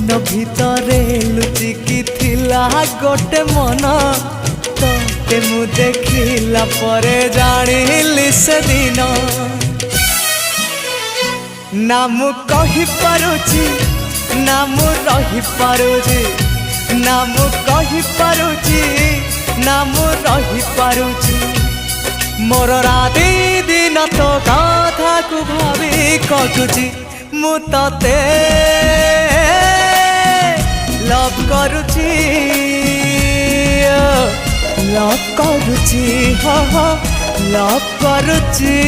मन भितरे लुचिकी थिला गोटे मन ते मु देखिला परे जानिली से दिन ना मु कहि पारुची ना मु रही पारुची ना मु कहि पारुची ना मु रही पारुची मोर राति दिन तो कथा को भावी कटुची मु तते लव करुची लव करुची लव करुची।